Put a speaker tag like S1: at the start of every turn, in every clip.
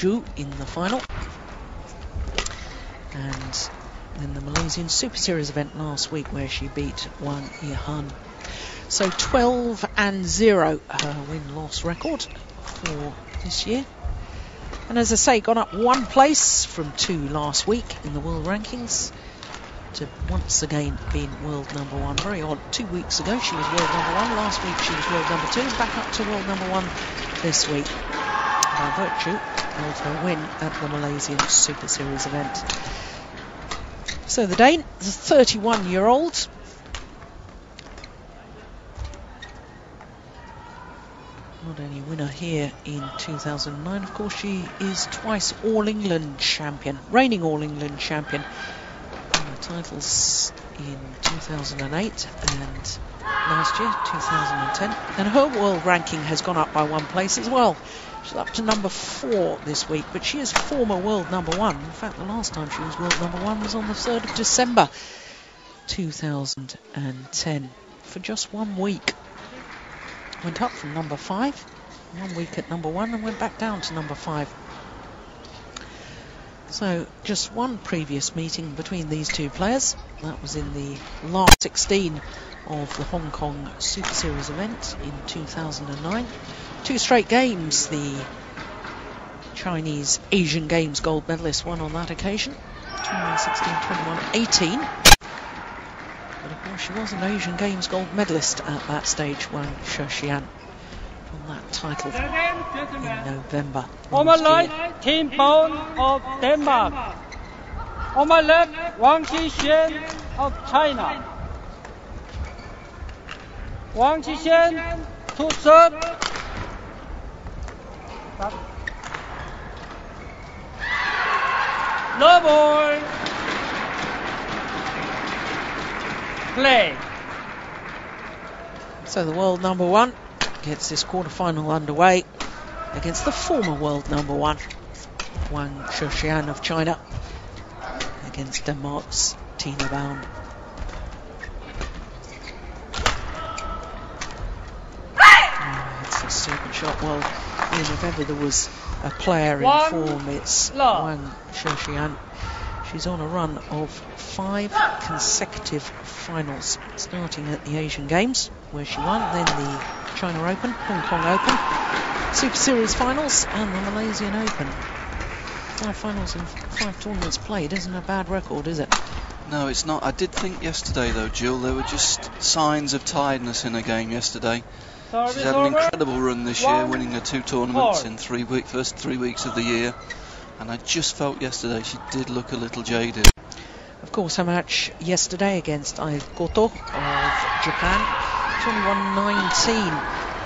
S1: Zhu in the final. And then the Malaysian Super Series event last week where she beat Wang Yihan. So 12-0 her win-loss record for this year. And as I say, gone up one place from 2 last week in the world rankings to once again being world number 1. Very odd. 2 weeks ago she was world number 1. Last week she was world number 2. Back up to world number 1 this week by virtue of her win at the Malaysian Super Series event. So the Dane, the 31-year-old, not only winner here in 2009, of course she is twice All-England champion, reigning All-England champion. And the titles in 2008 and last year, 2010. And her world ranking has gone up by 1 place as well. She's up to number 4 this week, but she is former world number 1. In fact, the last time she was world number 1 was on the 3rd of December 2010 for just 1 week. Went up from number 5, 1 week at number 1, and went back down to number 5. So just one previous meeting between these two players. That was in the last 16 of the Hong Kong Super Series event in 2009. 2 straight games the Chinese Asian Games gold medalist won on that occasion. 21-16, 21-18. But of course she was an Asian Games gold medalist at that stage, Wang Shixian, on that title in November.
S2: On my right, Tine Baun of Denmark. On my left, Wang Shixian of China. Wang Shixian to serve. No ball. Play.
S1: So the world number 1 gets this quarter-final underway against the former world number 1, Wang Shixian of China, against Denmark's Tine Baun. It's a serpent shot. Well, if ever there was a player in form, it's Wang Shixian. She's on a run of 5 consecutive finals, starting at the Asian Games, where she won, then the China Open, Hong Kong Open, Super Series finals, and the Malaysian Open. 5 finals and 5 tournaments played isn't a bad record, is it?
S3: No, it's not. I did think yesterday, though, Jill, there were just signs of tiredness in her game yesterday. She's had an incredible run this year, winning her 2 tournaments in first 3 weeks of the year. And I just felt yesterday she did look a little jaded.
S1: Of course, her match yesterday against Ai Goto of Japan, 21-19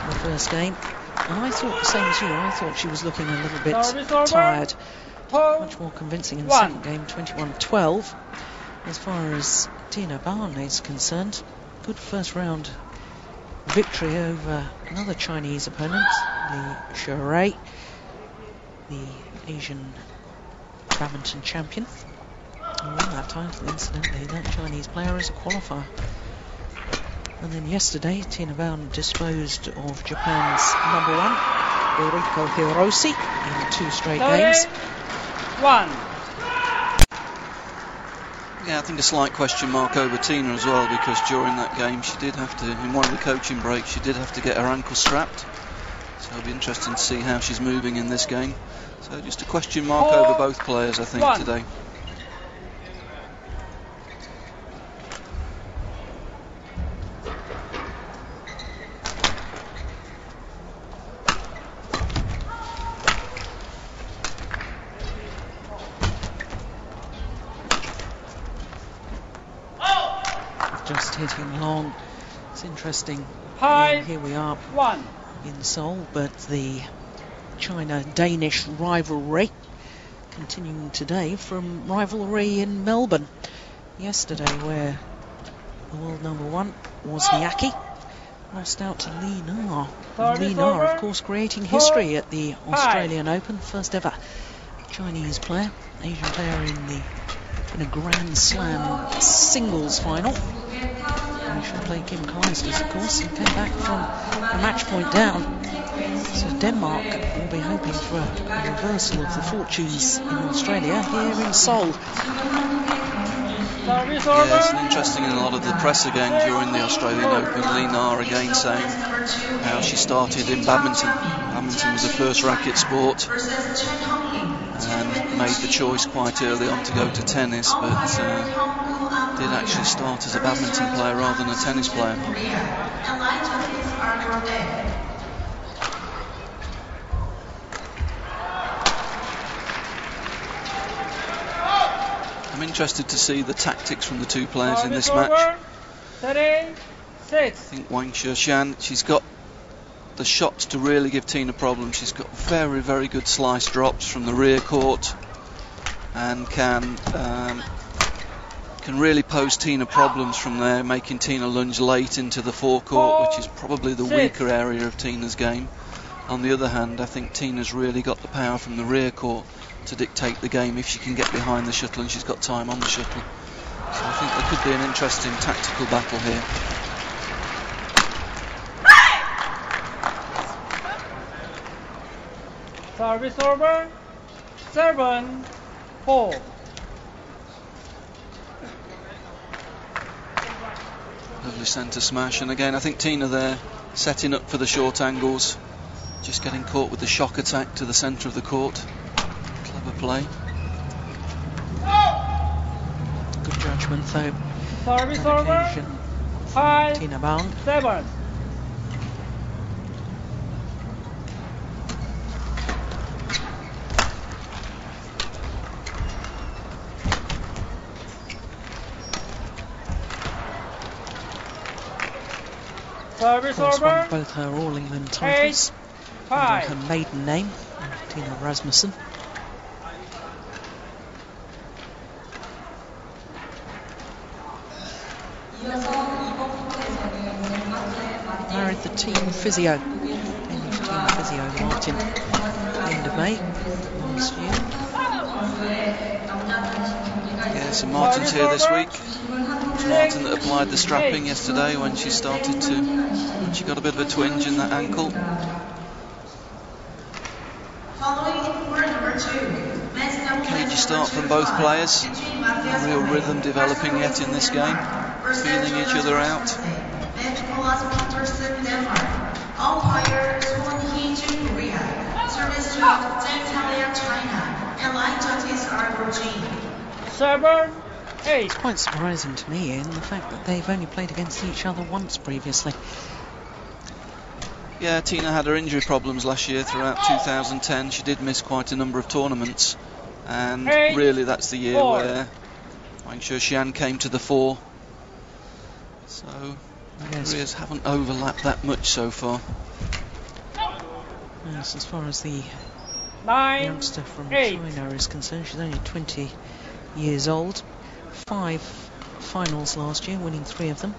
S1: in the first game. And I thought the same as you. I thought she was looking a little bit tired. Much more convincing in the second game, 21-12. As far as Tine Baun is concerned, good first round victory over another Chinese opponent, the Sherry, the Asian badminton champion. And won that title, incidentally, that Chinese player is a qualifier. And then yesterday, Tine Baun disposed of Japan's number 1, Eureka Hiroshi, in 2 straight games.
S2: 1.
S3: Yeah, I think a slight question mark over Tina as well, because during that game she did have to, in one of the coaching breaks, she did have to get her ankle strapped. So it'll be interesting to see how she's moving in this game. So just a question mark over both players, I think, today.
S1: Just hitting long. It's interesting. Here we are in Seoul, but the China-Danish rivalry continuing today from rivalry in Melbourne. Yesterday, where the world number 1 Wozniacki lost out to Li Na. Li Na, of course, creating history at the Australian Open, first ever Chinese player, Asian player in a Grand Slam singles final. She'll play Kim Clijsters, of course, and came back from a match point down. So Denmark will be hoping for a reversal of the fortunes in Australia here in Seoul.
S3: Yeah, it's interesting in a lot of the press again during the Australian Open. Lee Na again saying how she started in badminton. Badminton was her first racket sport and made the choice quite early on to go to tennis, but did actually start as a badminton player rather than a tennis player. I'm interested to see the tactics from the two players in this match. I think Wang Shixian, she's got the shots to really give Tine problems. She's got very, very good slice drops from the rear court and can really pose Tine problems from there, making Tine lunge late into the forecourt, which is probably the weaker area of Tine's game. On the other hand, I think Tine's really got the power from the rear court to dictate the game if she can get behind the shuttle and she's got time on the shuttle. So I think there could be an interesting tactical battle here.
S2: Service over, 7-4.
S3: Lovely centre smash, and again I think Tine there setting up for the short angles, just getting caught with the shock attack to the centre of the court. Clever play.
S1: Good judgment though.
S2: Service over, 5,
S1: Tine Baun.
S2: 7. Service
S1: Of course,
S2: over,
S1: won both her All England titles
S2: 8-5.
S1: under her maiden name, Tina Rasmussen. Married the team physio, Danish team physio Martin, at the end of May last year.
S3: Yeah, so Martin's here this week. It's Martin that applied the strapping yesterday when she started to, when she got a bit of a twinge in that ankle. Cagey start from both players. No real rhythm developing yet in this game. Feeling each other out.
S1: It's quite surprising to me, Ian, the fact that they've only played against each other once previously.
S3: Yeah, Tine had her injury problems last year throughout 2010. She did miss quite a number of tournaments, and really that's the year where Wang Shixian came to the fore. So careers haven't overlapped that much so far.
S1: Yes, as far as the
S2: 9,
S1: youngster from
S2: 8.
S1: China is concerned, she's only 20 years old. 5 finals last year, winning 3 of them.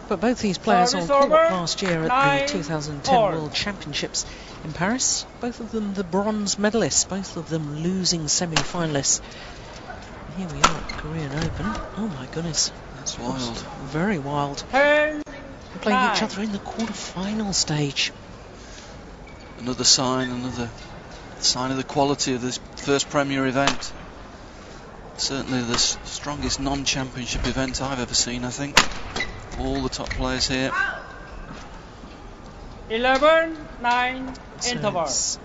S1: But both these players on court last year at the 2010 World Championships in Paris, both of them the bronze medalists, both of them losing semi-finalists. Here we are at the Korean Open. Oh my goodness.
S3: That's wild.
S1: Very wild.
S2: 10,
S1: They're playing each other in the quarter-final stage.
S3: Another sign of the quality of this first Premier event. Certainly the strongest non-championship event I've ever seen, I think. All the top players here.
S2: 11-9 interval.
S1: So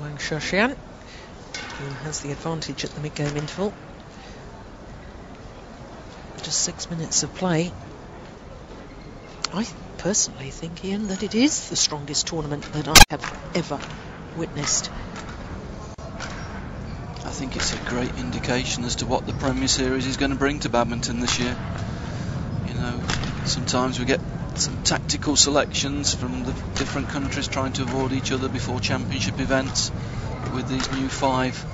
S1: Wang Shixian, who has the advantage at the mid-game interval. Just 6 minutes of play. I personally think, Ian, that it is the strongest tournament that I have ever witnessed.
S3: I think it's a great indication as to what the Premier Series is going to bring to badminton this year. You know, sometimes we get some tactical selections from the different countries trying to avoid each other before championship events. With these new 5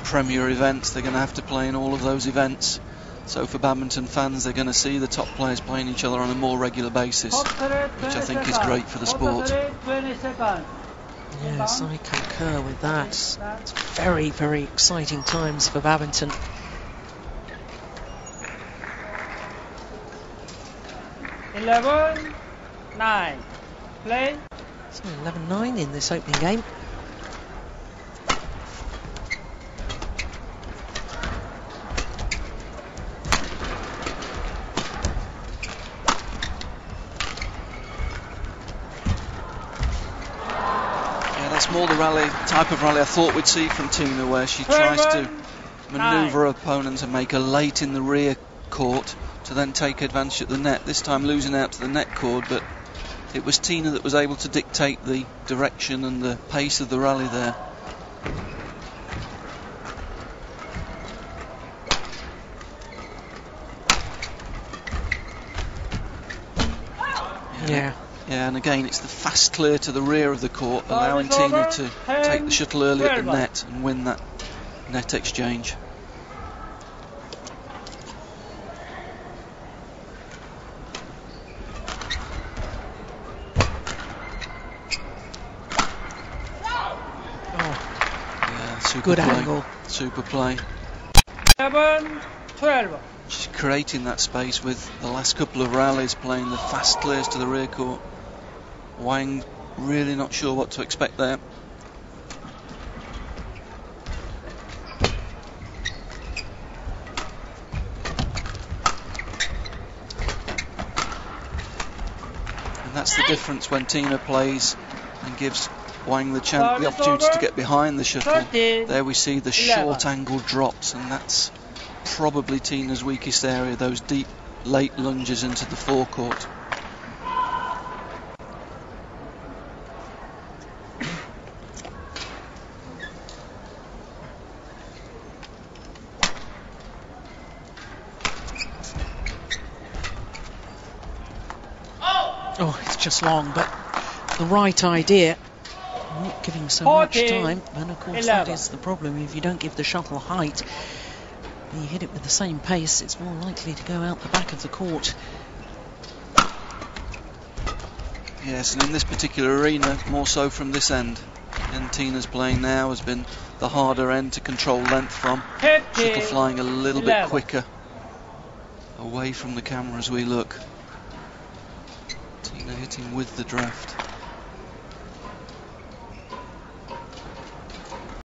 S3: Premier events, they're going to have to play in all of those events. So for badminton fans, they're going to see the top players playing each other on a more regular basis, which I think is great for the sport.
S1: Yes, I concur with that. It's very, very exciting times for badminton.
S2: 11-9. Play.
S1: So 11-9 in this opening game.
S3: That's more the type of rally I thought we'd see from Tine, where she tries to manoeuvre her opponent and make her late in the rear court to then take advantage at the net, this time losing out to the net cord, but it was Tine that was able to dictate the direction and the pace of the rally there. Yeah, and again it's the fast clear to the rear of the court, allowing Tine to take the shuttle early at the net and win that net exchange. Yeah, super
S1: good
S3: play.
S1: Angle.
S3: Super play.
S2: 11-12.
S3: She's creating that space with the last couple of rallies, playing the fast clears to the rear court. Wang really not sure what to expect there. And that's the difference when Tine plays and gives Wang the opportunity to get behind the shuttle. There we see the short angle drops, and that's probably Tine's weakest area, those deep late lunges into the forecourt.
S1: Oh, it's just long, but the right idea. Not giving so much time, and of course that is the problem. If you don't give the shuttle height, and you hit it with the same pace, it's more likely to go out the back of the court.
S3: Yes, and in this particular arena, more so from this end. And Tine's playing now has been the harder end to control length from. Shuttle flying a little bit quicker away from the camera as we look. Tine hitting with the draft.